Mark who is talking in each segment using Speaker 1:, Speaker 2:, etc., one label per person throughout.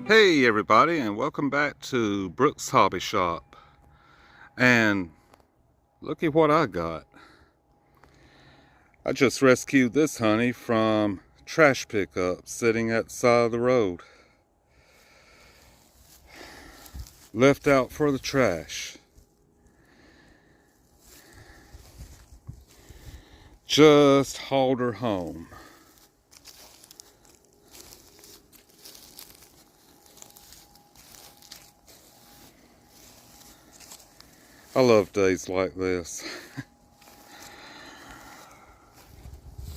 Speaker 1: Hey everybody, and welcome back to Brooks Hobby Shop. And look at what I got. I just rescued this honey from trash pickup sitting at the side of the road. Left out for the trash. Just hauled her home. I love days like this.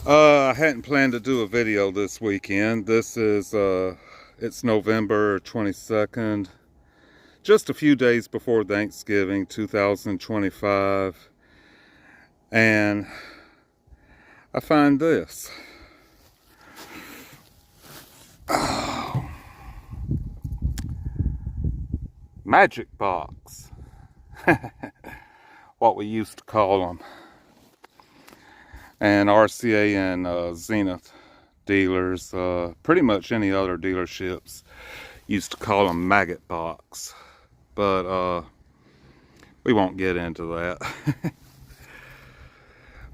Speaker 1: I hadn't planned to do a video this weekend. This is, it's November 22nd. Just a few days before Thanksgiving 2025. And I find this. Oh. Magic box. What we used to call them. And RCA and Zenith dealers, pretty much any other dealerships used to call them maggot box. But we won't get into that.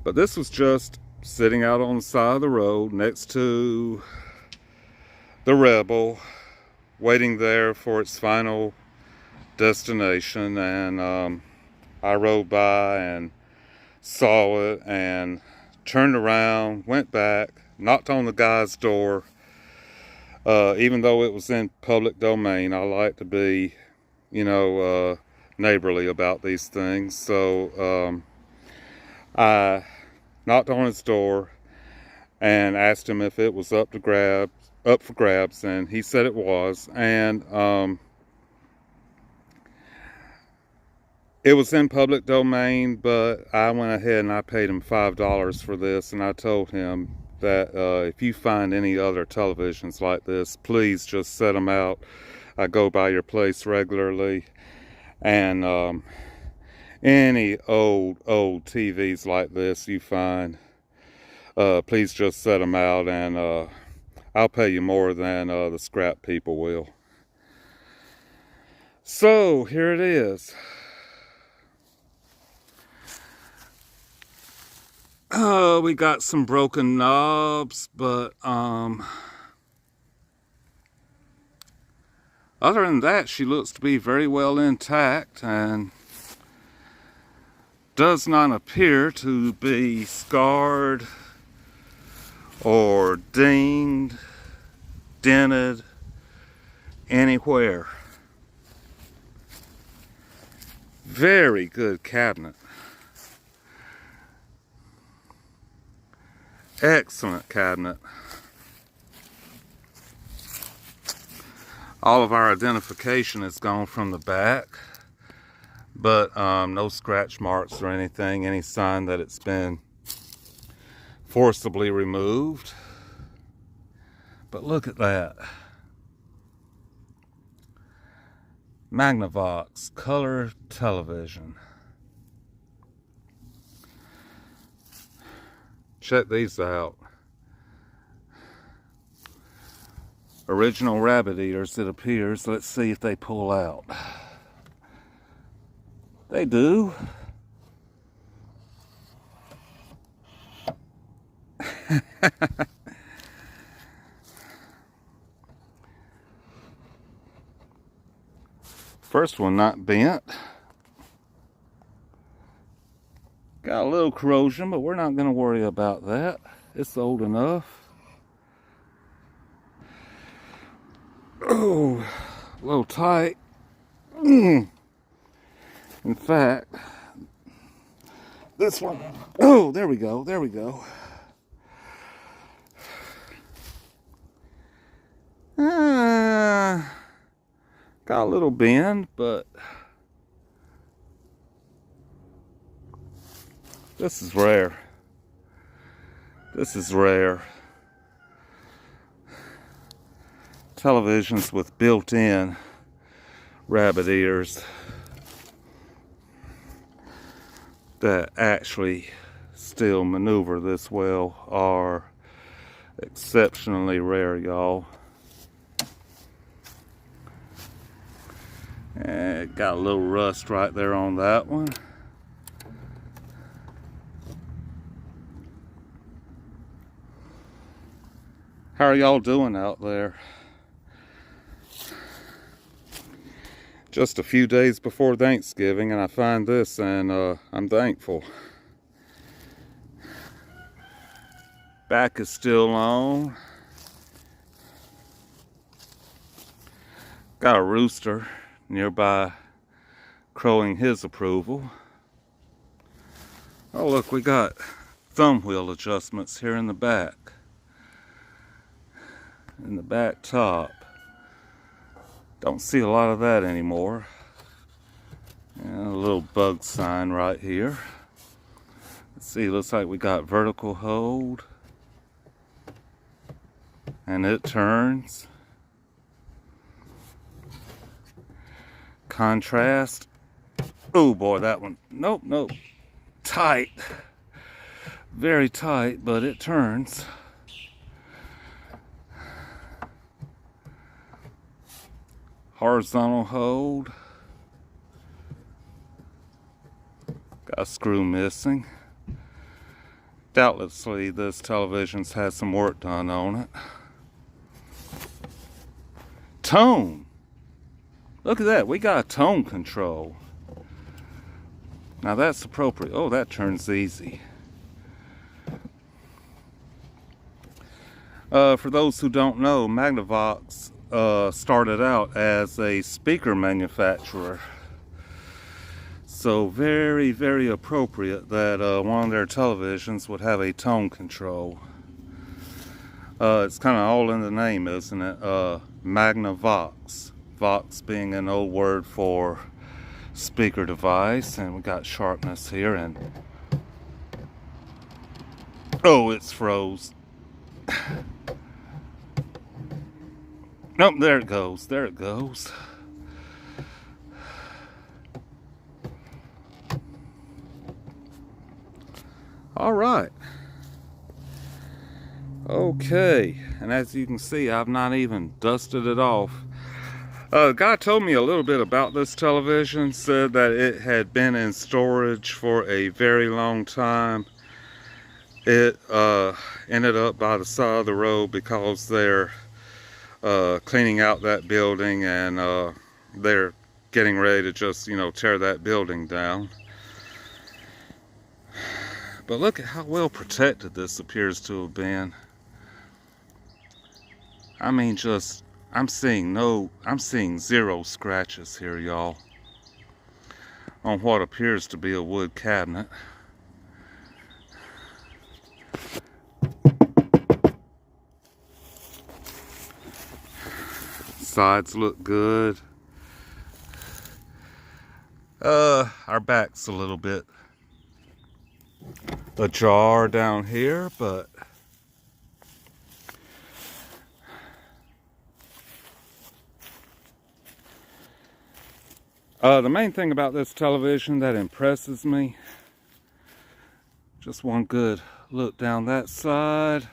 Speaker 1: But this was just sitting out on the side of the road next to the Rebel, waiting there for its final destination, and I rode by and saw it and turned around, went back, knocked on the guy's door. Even though it was in public domain, I like to be, you know, neighborly about these things. So I knocked on his door and asked him if it was up for grabs, and he said it was. And it was in public domain, but I went ahead and I paid him $5 for this, and I told him that if you find any other televisions like this, please just set them out. I go by your place regularly, and any old TVs like this you find, please just set them out, and I'll pay you more than the scrap people will. So here it is. We got some broken knobs, but other than that, she looks to be very well intact and does not appear to be scarred or dinged, dented anywhere. Very good cabinet. Excellent cabinet. All of our identification is gone from the back, but no scratch marks or anything, any sign that it's been forcibly removed. But look at that. Magnavox color television. Check these out. Original rabbit eaters, it appears. Let's see if they pull out. They do. First one not bent. Got a little corrosion, but we're not going to worry about that. It's old enough. Oh, a little tight. In fact, this one, oh, there we go, there we go. Got a little bend, but this is rare. This is rare. Televisions with built-in rabbit ears that actually still maneuver this well are exceptionally rare, y'all. Got a little rust right there on that one. How are y'all doing out there? Just a few days before Thanksgiving, and I find this, and I'm thankful. Back is still on. Got a rooster nearby crowing his approval. Oh look, we got thumb wheel adjustments here in the back. In the back top. Don't see a lot of that anymore. And a little bug sign right here. Let's see, looks like we got vertical hold. And it turns. Contrast. Oh boy, that one. Nope, nope. Tight. Very tight, but it turns. Horizontal hold. Got a screw missing. Doubtlessly, this television's had some work done on it. Tone. Look at that. We got tone control. Now that's appropriate. Oh, that turns easy. For those who don't know, Magnavox started out as a speaker manufacturer. So very, very appropriate that one of their televisions would have a tone control. It's kind of all in the name, isn't it? Magnavox. Vox being an old word for speaker device. And we got sharpness here, and oh, it's froze. Nope, there it goes. There it goes. All right. Okay, and as you can see, I've not even dusted it off. A guy told me a little bit about this television, said that it had been in storage for a very long time. It ended up by the side of the road because they're cleaning out that building, and they're getting ready to just, you know, tear that building down. But look at how well protected this appears to have been. I mean, just, I'm seeing zero scratches here, y'all, on what appears to be a wood cabinet. Sides look good. Our back's a little bit ajar down here, but the main thing about this television that impresses me, just one good look down that side.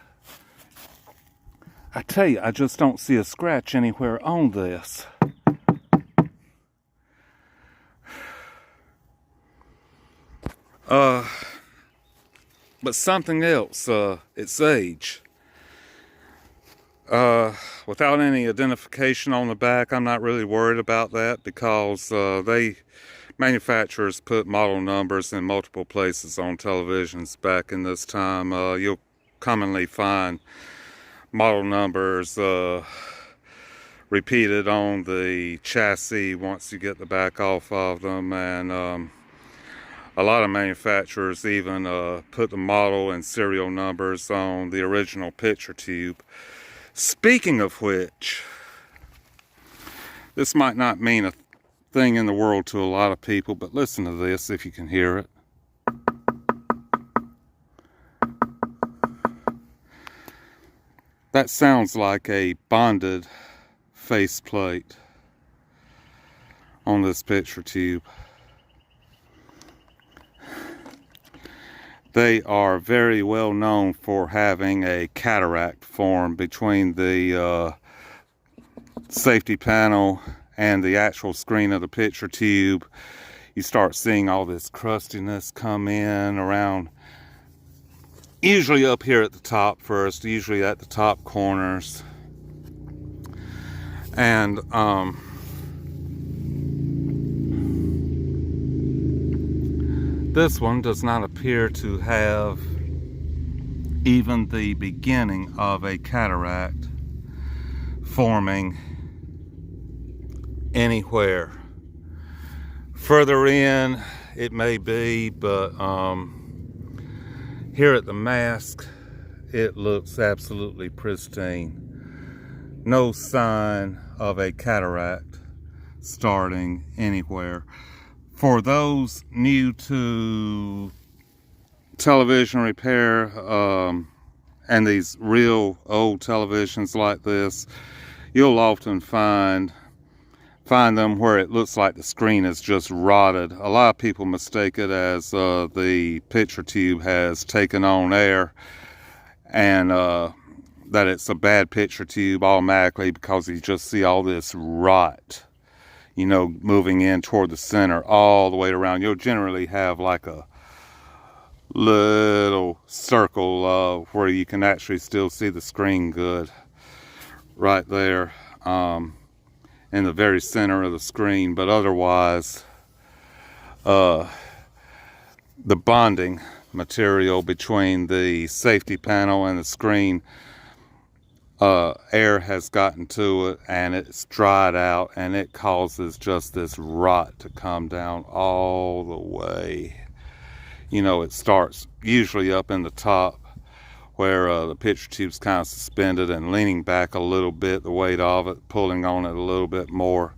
Speaker 1: I tell you, I just don't see a scratch anywhere on this. But something else, its age. Without any identification on the back, I'm not really worried about that, because manufacturers put model numbers in multiple places on televisions back in this time. You'll commonly find model numbers repeated on the chassis once you get the back off of them, and a lot of manufacturers even put the model and serial numbers on the original picture tube. Speaking of which, this might not mean a thing in the world to a lot of people, but listen to this if you can hear it. That sounds like a bonded faceplate on this picture tube. They are very well known for having a cataract form between the safety panel and the actual screen of the picture tube, you start seeing all this crustiness come in around, usually up here at the top first, usually at the top corners. And this one does not appear to have even the beginning of a cataract forming anywhere. Further in it may be, but here at the mask it looks absolutely pristine. No sign of a cataract starting anywhere. For those new to television repair and these real old televisions like this, you'll often find them where it looks like the screen is just rotted. A lot of people mistake it as the picture tube has taken on air, and that it's a bad picture tube automatically, because you just see all this rot, you know, moving in toward the center all the way around. You'll generally have like a little circle where you can actually still see the screen good right there in the very center of the screen. But otherwise, the bonding material between the safety panel and the screen, air has gotten to it and it's dried out, and it causes just this rot to come down all the way. You know, it starts usually up in the top where the picture tube's kind of suspended and leaning back a little bit, the weight of it pulling on it a little bit more.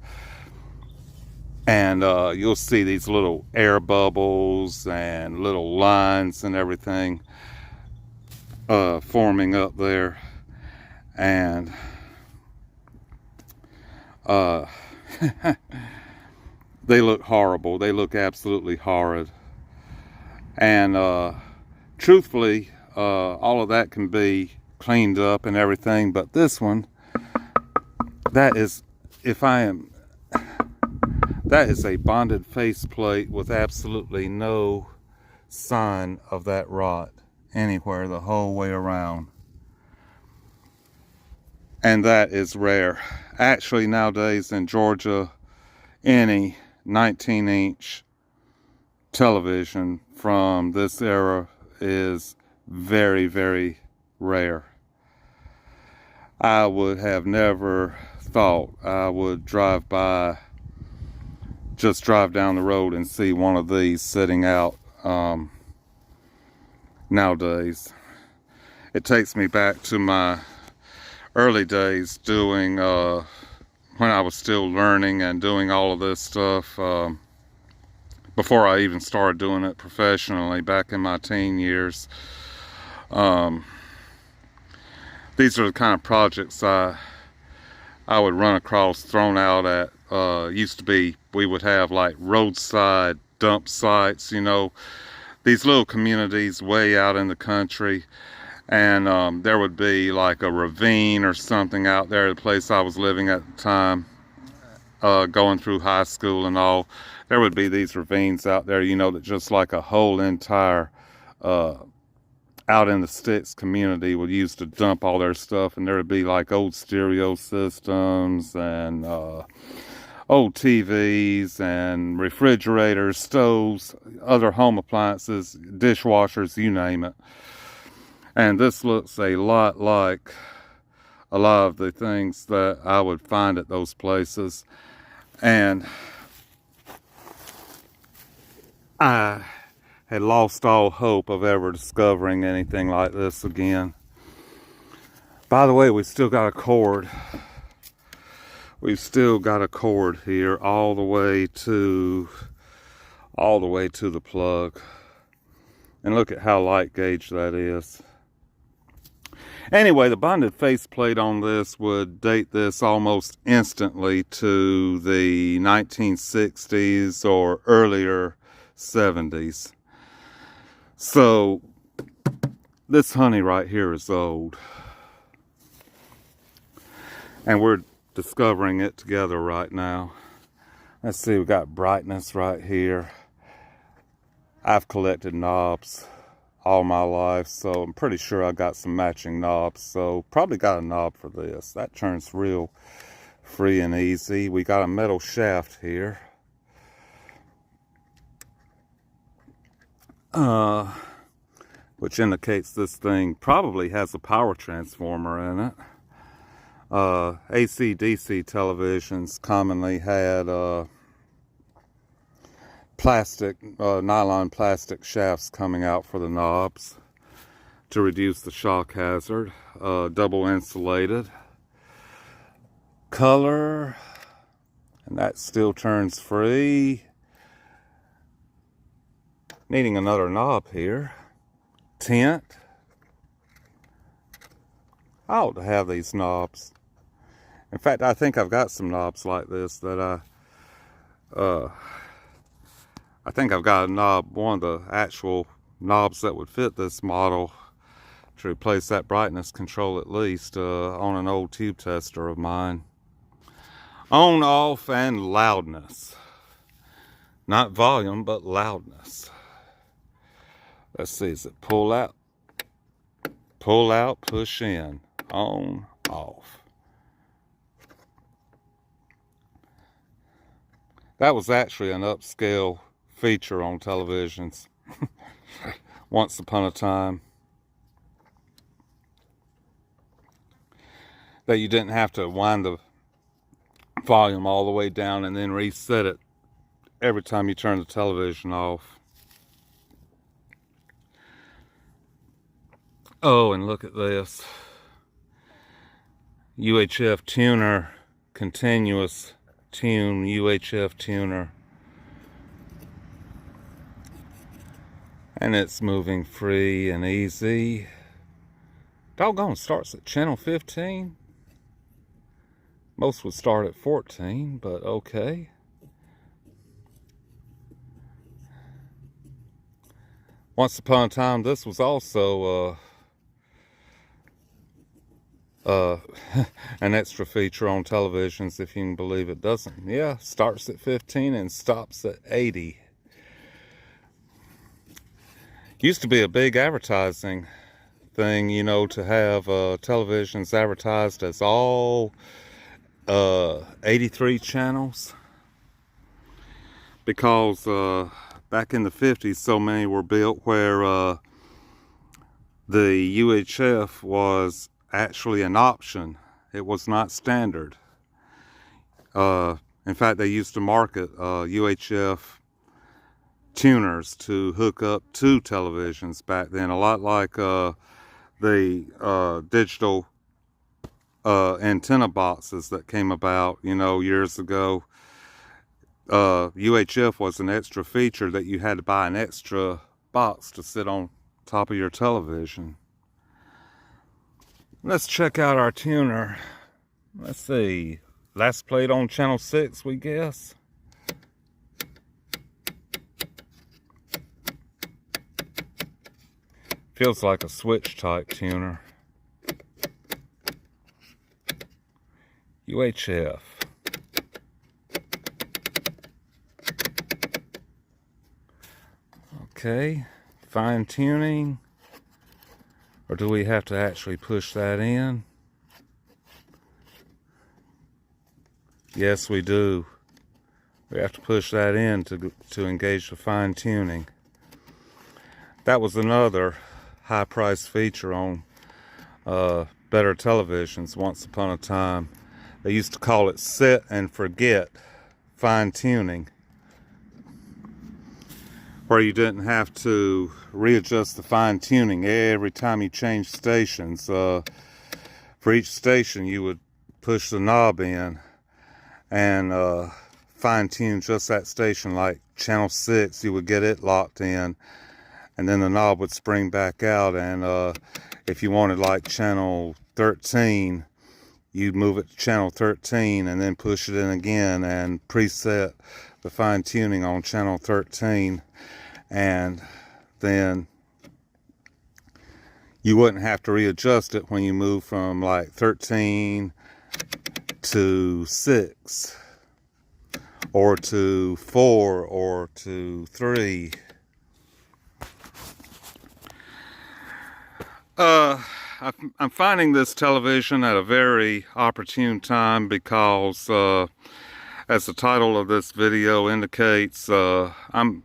Speaker 1: And you'll see these little air bubbles and little lines and everything forming up there. And they look horrible. They look absolutely horrid. And truthfully, all of that can be cleaned up and everything, but this one, that is a bonded faceplate with absolutely no sign of that rot anywhere the whole way around. And that is rare. Actually, nowadays in Georgia, any 19-inch television from this era is very, very rare. I would have never thought I would just drive down the road and see one of these sitting out nowadays. It takes me back to my early days doing, when I was still learning and doing all of this stuff, before I even started doing it professionally back in my teen years. These are the kind of projects I would run across, thrown out at, used to be, we would have like roadside dump sites, you know, these little communities way out in the country. And there would be like a ravine or something out there, the place I was living at the time, going through high school and all. There would be these ravines out there, you know, that just like a whole entire out in the sticks community would use to dump all their stuff. And there would be like old stereo systems and old TVs and refrigerators, stoves, other home appliances, dishwashers, you name it. And this looks a lot like a lot of the things that I would find at those places. And I had lost all hope of ever discovering anything like this again. By the way, we still got a cord. We've still got a cord here all the way to the plug. And look at how light gauge that is. Anyway, the bonded faceplate on this would date this almost instantly to the 1960s or earlier 70s. So this honey right here is old. And we're discovering it together right now. Let's see, we got brightness right here. I've collected knobs all my life, so I'm pretty sure I got some matching knobs. So probably got a knob for this. That turns real free and easy. We got a metal shaft here. Which indicates this thing probably has a power transformer in it. AC/DC televisions commonly had nylon plastic shafts coming out for the knobs to reduce the shock hazard. Double insulated. Color, and that still turns free. Needing another knob here. Tint. I ought to have these knobs. In fact, I think I've got some knobs like this that I think I've got a knob, one of the actual knobs that would fit this model to replace that brightness control at least on an old tube tester of mine. On, off, and loudness. Not volume, but loudness. Let's see, is it pull out, push in, on, off. That was actually an upscale feature on televisions once upon a time. That you didn't have to wind the volume all the way down and then reset it every time you turn the television off. Oh, and look at this. UHF tuner, continuous tune UHF tuner. And it's moving free and easy. Doggone, starts at channel 15. Most would start at 14, but okay. Once upon a time, this was also an extra feature on televisions, if you can believe it. Doesn't. Yeah, starts at 15 and stops at 80. Used to be a big advertising thing, you know, to have televisions advertised as all 83 channels, because back in the 50s so many were built where the UHF was actually an option. It was not standard. In fact, they used to market UHF tuners to hook up to televisions back then, a lot like the digital antenna boxes that came about, you know, years ago. UHF was an extra feature that you had to buy an extra box to sit on top of your television. Let's check out our tuner. Let's see, last played on channel 6, we guess. Feels like a switch type tuner. UHF. Okay, fine tuning. Or do we have to actually push that in? Yes, we do. We have to push that in to engage the fine tuning. That was another high price feature on better televisions once upon a time. They used to call it set and forget fine tuning, where you didn't have to readjust the fine tuning every time you changed stations. For each station you would push the knob in and fine tune just that station. Like channel 6, you would get it locked in, and then the knob would spring back out, and if you wanted like channel 13, you'd move it to channel 13 and then push it in again and preset the fine tuning on channel 13, and then you wouldn't have to readjust it when you move from like 13 to 6 or to 4 or to 3. I'm finding this television at a very opportune time because, as the title of this video indicates, I'm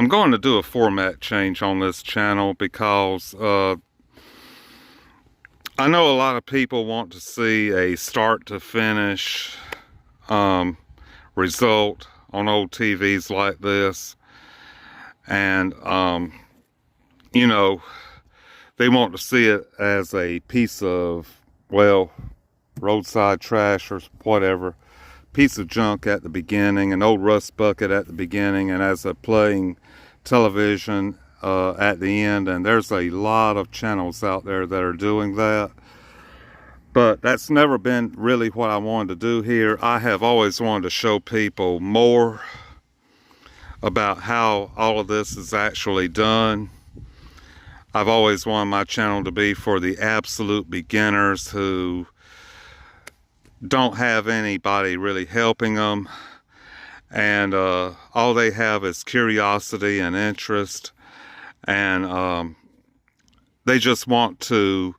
Speaker 1: going to do a format change on this channel because I know a lot of people want to see a start to finish result on old TVs like this, and you know, they want to see it as a piece of, well, roadside trash or whatever, piece of junk at the beginning, an old rust bucket at the beginning, and as a playing television at the end. And there's a lot of channels out there that are doing that, but that's never been really what I wanted to do here. I have always wanted to show people more about how all of this is actually done. I've always wanted my channel to be for the absolute beginners who don't have anybody really helping them, and all they have is curiosity and interest, and they just want to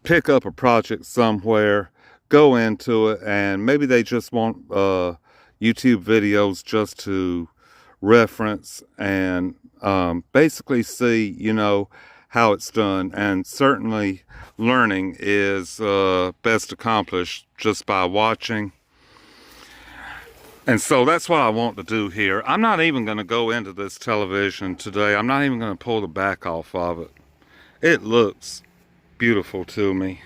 Speaker 1: pick up a project somewhere, go into it, and maybe they just want YouTube videos just to reference and basically see, you know, how it's done. And certainly learning is best accomplished just by watching. And so that's what I want to do here. I'm not even going to go into this television today. I'm not even going to pull the back off of it. It looks beautiful to me.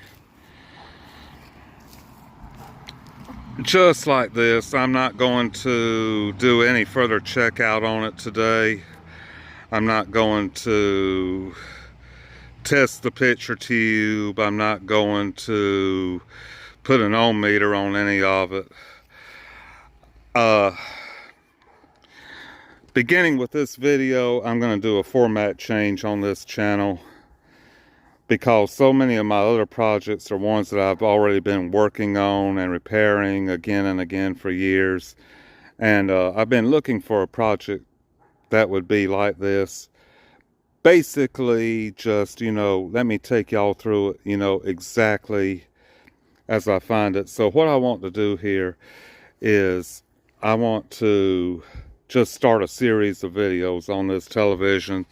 Speaker 1: Just like this, I'm not going to do any further checkout on it today. I'm not going to test the picture tube. I'm not going to put an ohm meter on any of it. Beginning with this video, I'm going to do a format change on this channel because so many of my other projects are ones that I've already been working on and repairing again and again for years. And I've been looking for a project that would be like this. Basically, just, you know, let me take y'all through it, you know, exactly as I find it. So what I want to do here is I want to just start a series of videos on this television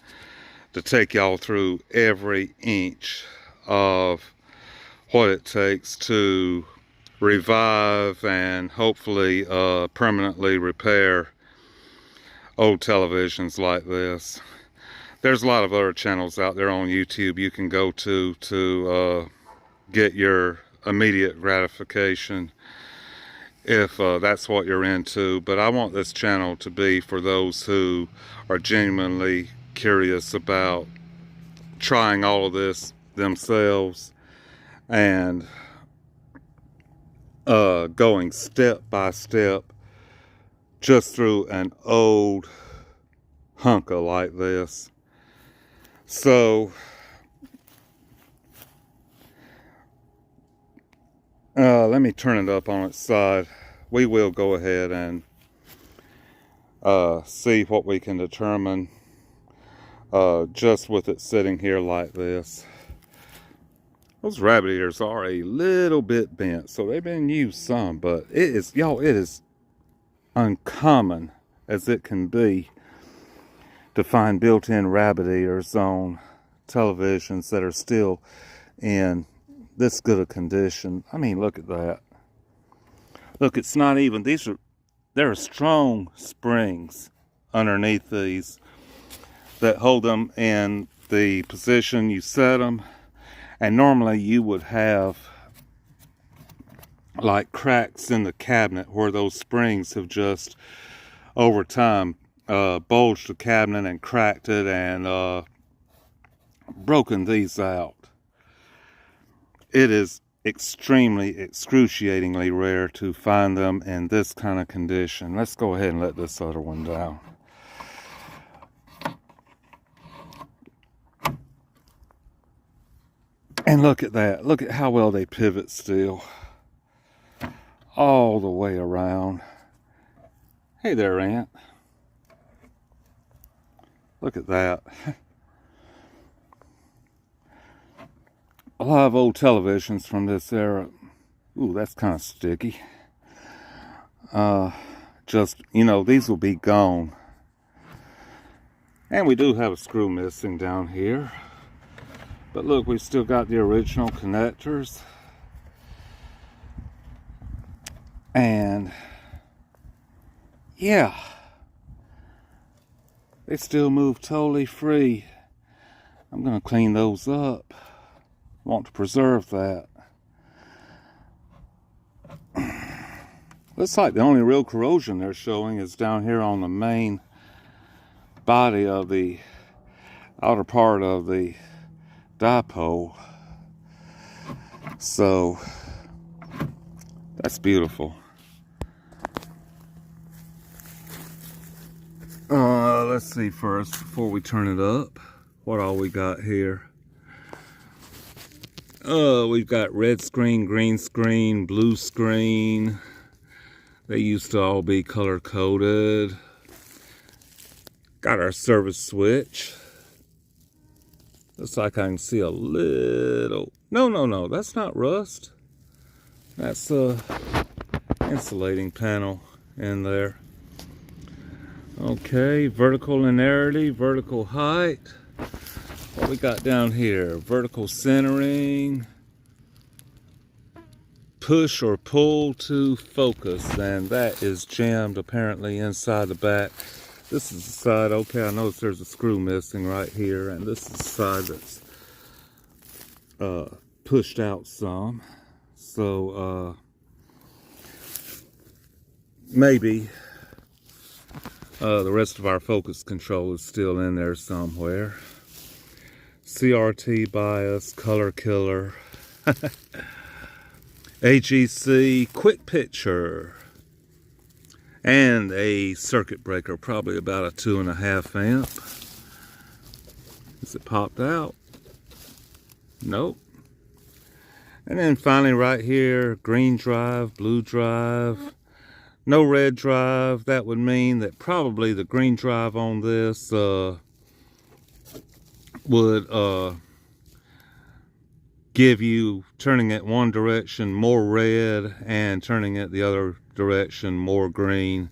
Speaker 1: to take y'all through every inch of what it takes to revive and hopefully permanently repair old televisions like this. There's a lot of other channels out there on YouTube you can go to get your immediate gratification if that's what you're into. But I want this channel to be for those who are genuinely curious about trying all of this themselves and going step by step just through an old hunka like this. So let me turn it up on its side. We will go ahead and see what we can determine just with it sitting here like this. Those rabbit ears are a little bit bent, so they've been used some, but it is, y'all, it is uncommon as it can be to find built-in rabbit ears on televisions that are still in this good a condition. I mean, look at that. Look, it's not even, there are strong springs underneath these that hold them in the position you set them. And normally you would have like cracks in the cabinet where those springs have just over time bulged the cabinet and cracked it and broken these out. It is extremely, excruciatingly rare to find them in this kind of condition. Let's go ahead and let this other one down. And look at that. Look at how well they pivot still. all the way around. Hey there, Aunt. Look at that. A lot of old televisions from this era. Ooh, that's kind of sticky. Just, you know, these will be gone. And we do have a screw missing down here. But look, we've still got the original connectors. And yeah, they still move totally free. I'm gonna clean those up. Want to preserve that. Looks like the only real corrosion they're showing is down here on the main body of the outer part of the dipole. So that's beautiful. Let's see first before we turn it up what all we got here. We've got red screen, green screen, blue screen. They used to all be color coded. Got our service switch. Looks like I can see a little... No, that's not rust. That's a insulating panel in there. Okay, vertical linearity, vertical height. What we got down here? Vertical centering. Push or pull to focus, and that is jammed apparently inside the back. This is the side, okay, I notice there's a screw missing right here, and this is the side that's pushed out some. So maybe the rest of our focus control is still in there somewhere. CRT bias, color killer. AGC quick picture, and a circuit breaker, probably about a 2.5 amp. Is it popped out? Nope. And then finally right here, green drive, blue drive, no red drive. That would mean that probably the green drive on this would give you turning it one direction more red and turning it the other direction more green.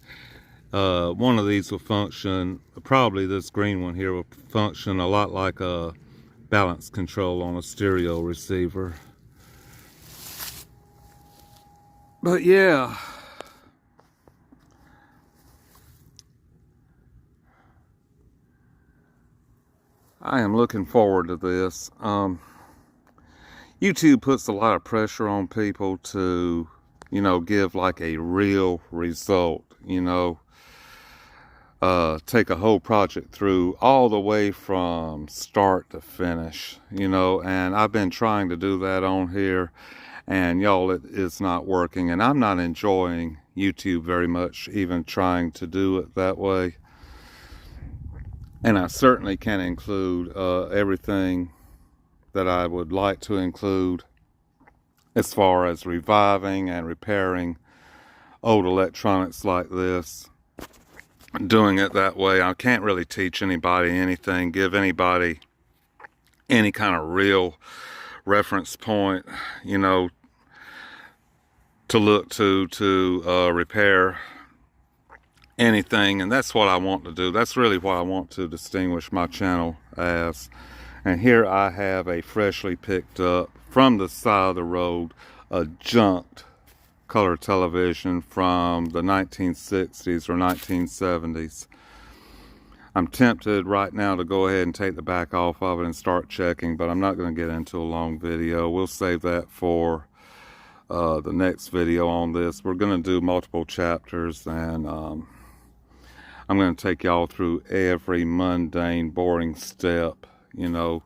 Speaker 1: One of these will function, probably this green one here will function a lot like a balance control on a stereo receiver. But yeah, I am looking forward to this. YouTube puts a lot of pressure on people to, you know, give like a real result, you know, take a whole project through all the way from start to finish, you know, and I've been trying to do that on here, and y'all, it is not working, and I'm not enjoying YouTube very much, even trying to do it that way. And I certainly can include everything that I would like to include as far as reviving and repairing old electronics like this. Doing it that way, I can't really teach anybody anything, give anybody any kind of real reference point, you know, to look to repair anything. And that's what I want to do. That's really what I want to distinguish my channel as. And here I have a freshly picked up from the side of the road, a junked color television from the 1960s or 1970s. I'm tempted right now to go ahead and take the back off of it and start checking, but I'm not going to get into a long video. We'll save that for the next video on this. We're going to do multiple chapters, and I'm going to take y'all through every mundane, boring step, you know,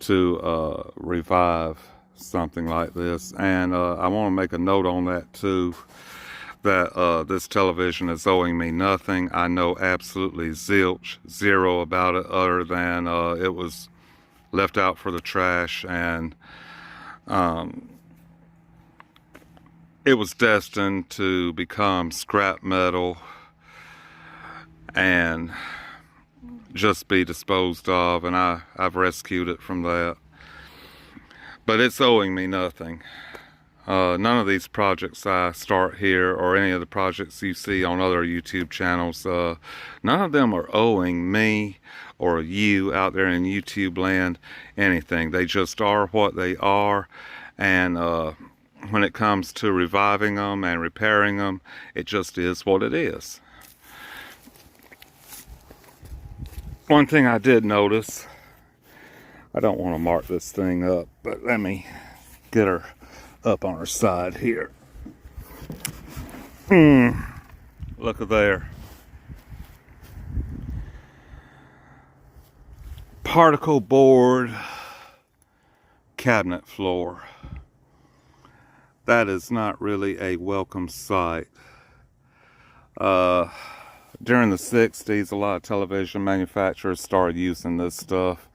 Speaker 1: to revive something like this. And I want to make a note on that too, that this television is owing me nothing. I know absolutely zilch, zero about it, other than it was left out for the trash, and it was destined to become scrap metal and just be disposed of, and I've rescued it from that. But it's owing me nothing. None of these projects I start here, or any of the projects you see on other YouTube channels, none of them are owing me or you out there in YouTube land anything. They just are what they are, and when it comes to reviving them and repairing them, it just is what it is. One thing I did notice, I don't want to mark this thing up, but let me get her up on her side here. Look at there. Particle board cabinet floor. That is not really a welcome sight. During the 60s, a lot of television manufacturers started using this stuff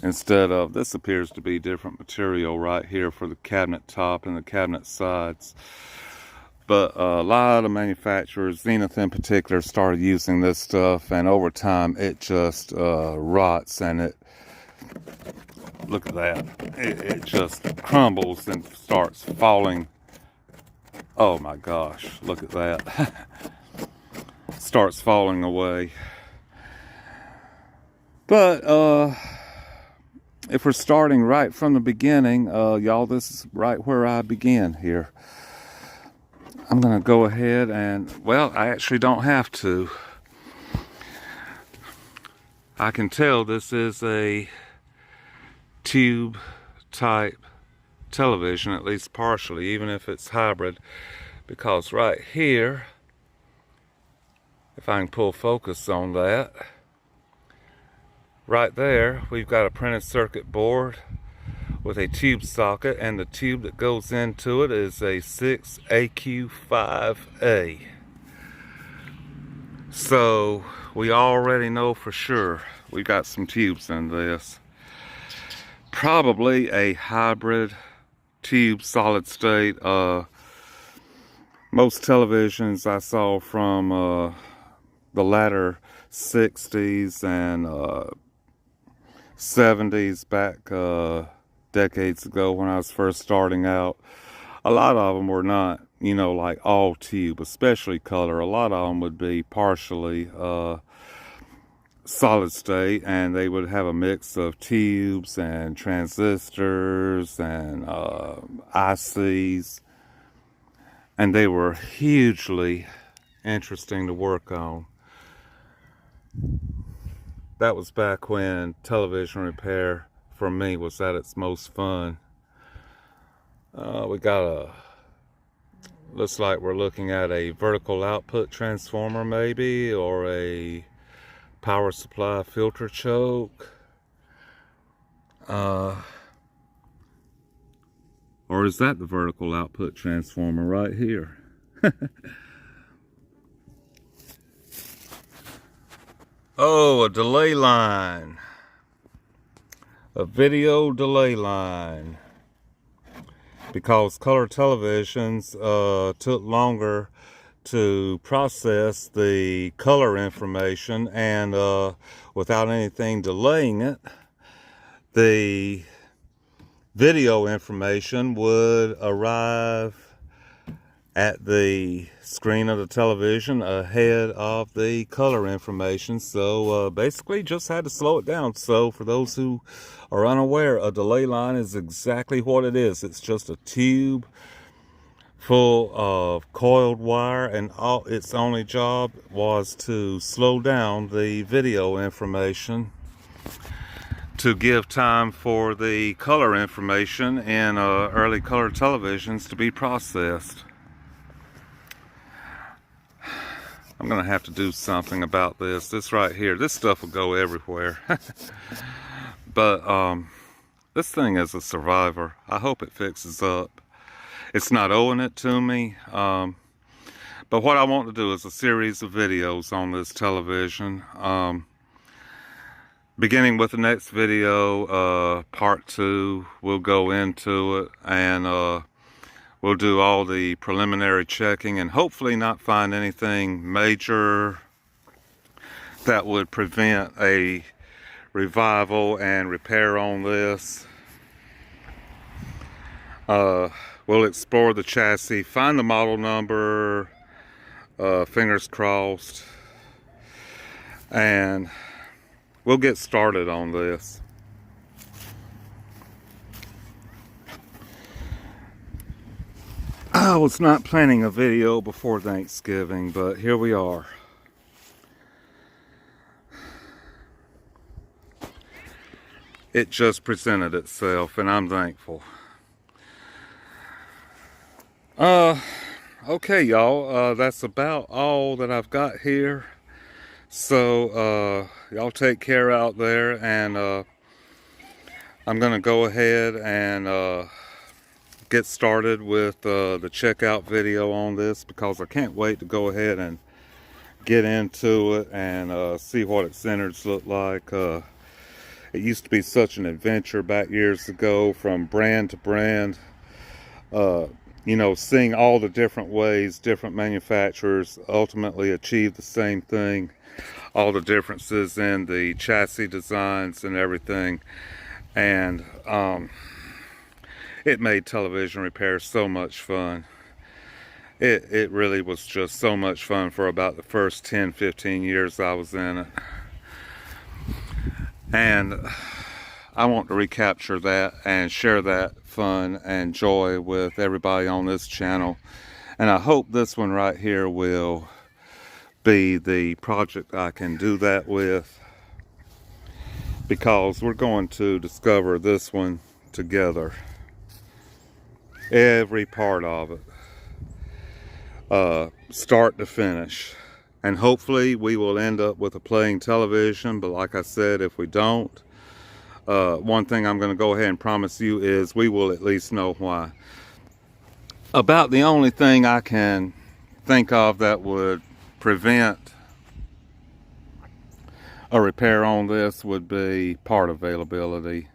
Speaker 1: instead of, this appears to be different material right here for the cabinet top and the cabinet sides. But a lot of manufacturers, Zenith in particular, started using this stuff, and over time it just rots, and it, look at that, it just crumbles and starts falling. Oh my gosh, look at that. Starts falling away. But if we're starting right from the beginning, y'all, this is right where I began here. I'm gonna go ahead and, well, I actually don't have to. I can tell this is a tube type television, at least partially, even if it's hybrid, because right here, if I can pull focus on that, right there, we've got a printed circuit board with a tube socket, and the tube that goes into it is a 6AQ5A. So we already know for sure we've got some tubes in this. Probably a hybrid tube solid state. Most televisions I saw from the latter 60s and 70s, back decades ago when I was first starting out, a lot of them were not, you know, like all tube, especially color. A lot of them would be partially solid state, and they would have a mix of tubes and transistors and ICs, and they were hugely interesting to work on. That was back when television repair for me was at its most fun. We got a, looks like we're looking at a vertical output transformer maybe, or a power supply filter choke. Or is that the vertical output transformer right here? Oh, a delay line. A video delay line. Because color televisions took longer to process the color information, and without anything delaying it, the video information would arrive at the screen of the television ahead of the color information. So basically just had to slow it down. So for those who are unaware, a delay line is exactly what it is. It's just a tube full of coiled wire, and its only job was to slow down the video information to give time for the color information in early color televisions to be processed. I'm gonna have to do something about this. This right here, this stuff will go everywhere. But this thing is a survivor. I hope it fixes up. It's not owing it to me. But what I want to do is a series of videos on this television. Beginning with the next video, part 2, we'll go into it, and we'll do all the preliminary checking and hopefully not find anything major that would prevent a revival and repair on this. We'll explore the chassis, find the model number, fingers crossed, and we'll get started on this. I was not planning a video before Thanksgiving, but here we are. It just presented itself, and I'm thankful. Okay, y'all, that's about all that I've got here. So, y'all take care out there, and I'm gonna go ahead and get started with the checkout video on this, because I can't wait to go ahead and get into it and see what its innards look like. It used to be such an adventure back years ago, from brand to brand. You know, seeing all the different ways different manufacturers ultimately achieve the same thing, all the differences in the chassis designs and everything, and it made television repair so much fun. It really was just so much fun for about the first 10-15 years I was in it, and I want to recapture that and share that fun and joy with everybody on this channel. And I hope this one right here will be the project I can do that with, because we're going to discover this one together. Every part of it, start to finish. And hopefully we will end up with a playing television, but like I said, if we don't, one thing I'm going to go ahead and promise you is we will at least know why. About the only thing I can think of that would prevent a repair on this would be part availability.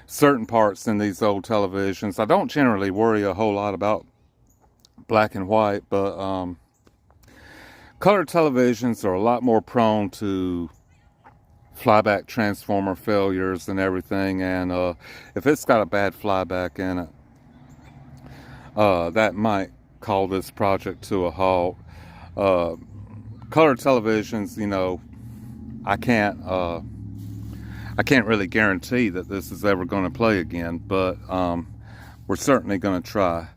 Speaker 1: Certain parts in these old televisions, I don't generally worry a whole lot about black and white, but color televisions are a lot more prone to flyback transformer failures and everything, and if it's got a bad flyback in it, that might call this project to a halt. Color televisions, you know, I can't really guarantee that this is ever going to play again, but we're certainly going to try.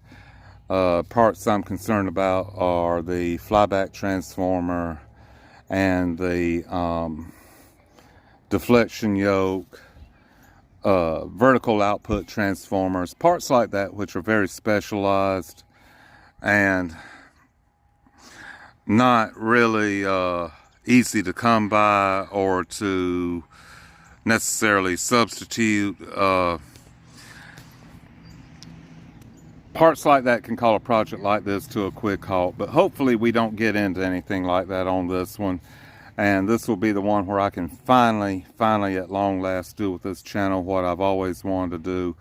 Speaker 1: Parts I'm concerned about are the flyback transformer and the deflection yoke, vertical output transformers, parts like that which are very specialized and not really easy to come by or to necessarily substitute. Parts like that can call a project like this to a quick halt, but hopefully we don't get into anything like that on this one. And this will be the one where I can finally at long last do with this channel what I've always wanted to do,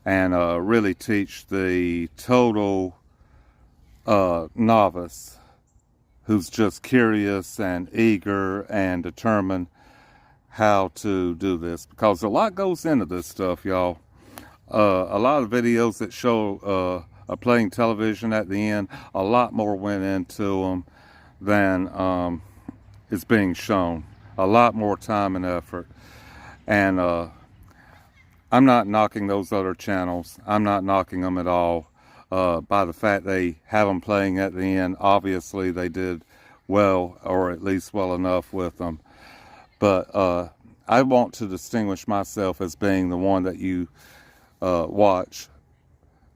Speaker 1: and really teach the total novice who's just curious and eager and determined how to do this, because a lot goes into this stuff, y'all. A lot of videos that show a playing television at the end, a lot more went into them than is being shown. A lot more time and effort. And I'm not knocking those other channels. I'm not knocking them at all. By the fact they have them playing at the end, obviously they did well, or at least well enough with them. But I want to distinguish myself as being the one that you watch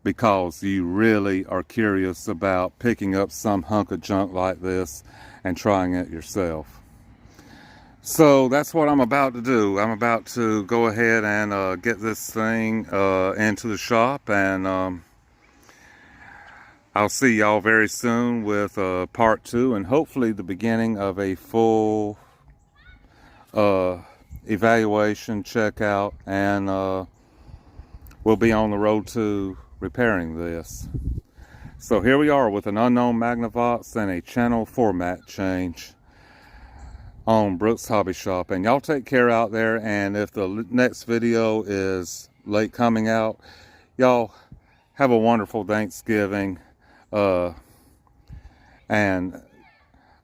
Speaker 1: because you really are curious about picking up some hunk of junk like this and trying it yourself. So that's what I'm about to do. I'm about to go ahead and get this thing into the shop, and I'll see y'all very soon with part 2 and hopefully the beginning of a full evaluation, checkout, and we'll be on the road to repairing this. So here we are with an unknown Magnavox and a channel format change on Brooks Hobby Shop. And y'all take care out there, and if the next video is late coming out, y'all have a wonderful Thanksgiving. And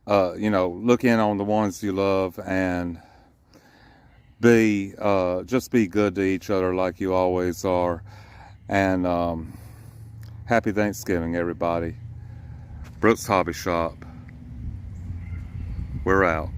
Speaker 1: you know, look in on the ones you love, and just be good to each other like you always are. And happy Thanksgiving, everybody. Brooks Hobby Shop, we're out.